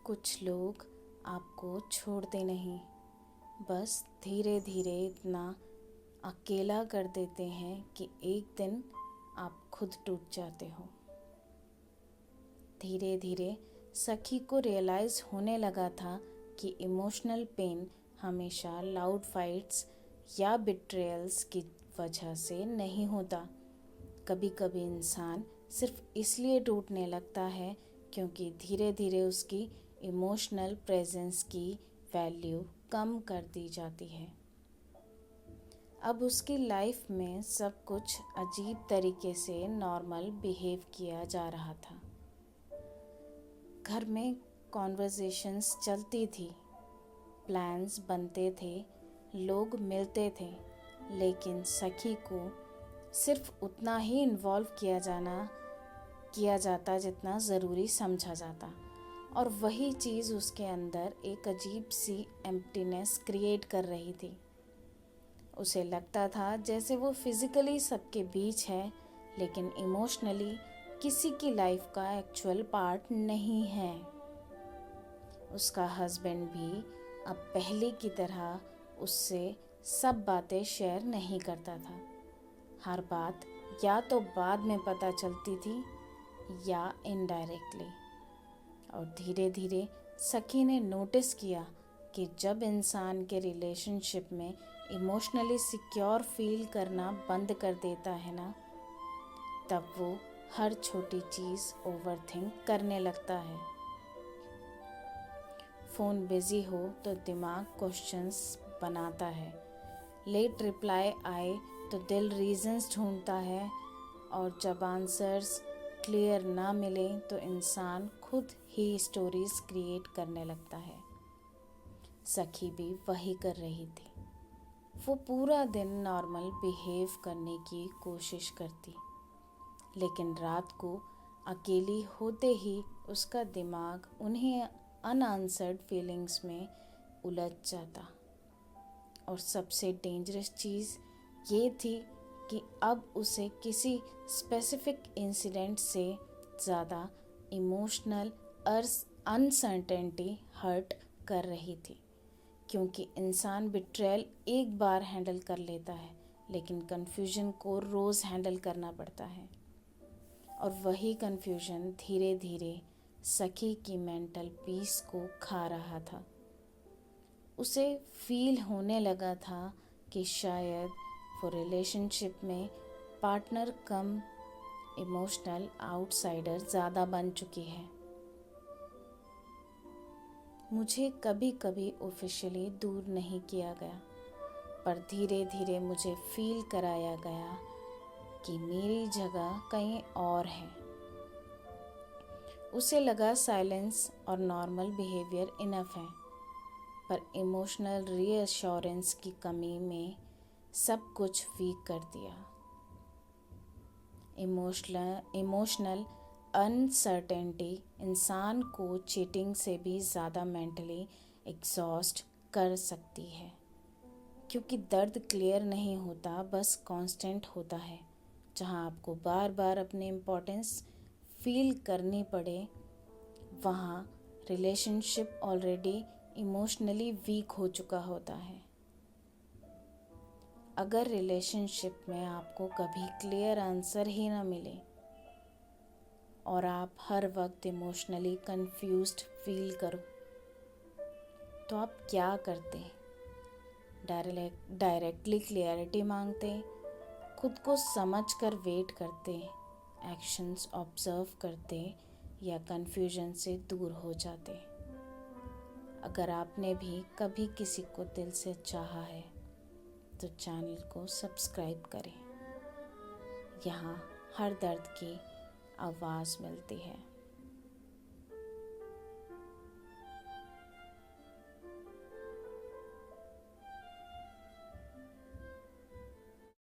कुछ लोग आपको छोड़ते नहीं, बस धीरे धीरे इतना अकेला कर देते हैं कि एक दिन आप खुद टूट जाते हो। धीरे धीरे सखी को रियलाइज़ होने लगा था कि इमोशनल पेन हमेशा लाउड फाइट्स या बिट्रेयल्स की वजह से नहीं होता। कभी कभी इंसान सिर्फ इसलिए टूटने लगता है क्योंकि धीरे धीरे उसकी इमोशनल प्रेजेंस की वैल्यू कम कर दी जाती है। अब उसकी लाइफ में सब कुछ अजीब तरीके से नॉर्मल बिहेव किया जा रहा था। घर में कॉन्वर्सेशंस चलती थी, प्लान्स बनते थे, लोग मिलते थे, लेकिन सखी को सिर्फ उतना ही इन्वॉल्व किया जाता जितना ज़रूरी समझा जाता, और वही चीज़ उसके अंदर एक अजीब सी एम्प्टीनेस क्रिएट कर रही थी। उसे लगता था जैसे वो फिज़िकली सबके बीच है, लेकिन इमोशनली किसी की लाइफ का एक्चुअल पार्ट नहीं है। उसका हस्बैंड भी अब पहले की तरह उससे सब बातें शेयर नहीं करता था। हर बात या तो बाद में पता चलती थी या इनडायरेक्टली। और धीरे धीरे सखी ने नोटिस किया कि जब इंसान के रिलेशनशिप में इमोशनली सिक्योर फील करना बंद कर देता है ना, तब वो हर छोटी चीज़ ओवरथिंक करने लगता है। फ़ोन बिज़ी हो तो दिमाग क्वेश्चंस बनाता है, लेट रिप्लाई आए तो दिल रीजंस ढूंढता है, और जब आंसर्स क्लियर ना मिले तो इंसान खुद ही स्टोरीज क्रिएट करने लगता है। सखी भी वही कर रही थी। वो पूरा दिन नॉर्मल बिहेव करने की कोशिश करती, लेकिन रात को अकेली होते ही उसका दिमाग उन्हें अनआंसर्ड फीलिंग्स में उलझ जाता। और सबसे डेंजरस चीज़ ये थी कि अब उसे किसी स्पेसिफिक इंसिडेंट से ज़्यादा इमोशनल अनसर्टेनिटी हर्ट कर रही थी। क्योंकि इंसान बिट्रेयल एक बार हैंडल कर लेता है, लेकिन कन्फ्यूजन को रोज़ हैंडल करना पड़ता है। और वही कन्फ्यूजन धीरे धीरे सखी की मेंटल पीस को खा रहा था। उसे फील होने लगा था कि शायद वो रिलेशनशिप में पार्टनर कम इमोशनल आउटसाइडर ज़्यादा बन चुकी है। मुझे कभी कभी ऑफिशियली दूर नहीं किया गया, पर धीरे धीरे मुझे फील कराया गया कि मेरी जगह कहीं और है। उसे लगा साइलेंस और नॉर्मल बिहेवियर इनफ है, पर इमोशनल रीअश्योरेंस की कमी में सब कुछ वीक कर दिया। इमोशनल अनसर्टेनिटी इंसान को चीटिंग से भी ज़्यादा मेंटली एग्जॉस्ट कर सकती है, क्योंकि दर्द क्लियर नहीं होता, बस कांस्टेंट होता है। जहां आपको बार बार अपनी इम्पोर्टेंस फील करनी पड़े, वहाँ रिलेशनशिप ऑलरेडी इमोशनली वीक हो चुका होता है। अगर रिलेशनशिप में आपको कभी क्लियर आंसर ही ना मिले और आप हर वक्त इमोशनली कंफ्यूज्ड फील करो, तो आप क्या करते? डायरेक्टली क्लियरिटी मांगते, खुद को समझकर वेट करते, एक्शंस ऑब्जर्व करते, या कन्फ्यूजन से दूर हो जाते? अगर आपने भी कभी किसी को दिल से चाहा है तो चैनल को सब्सक्राइब करें। यहाँ हर दर्द की आवाज़ मिलती है।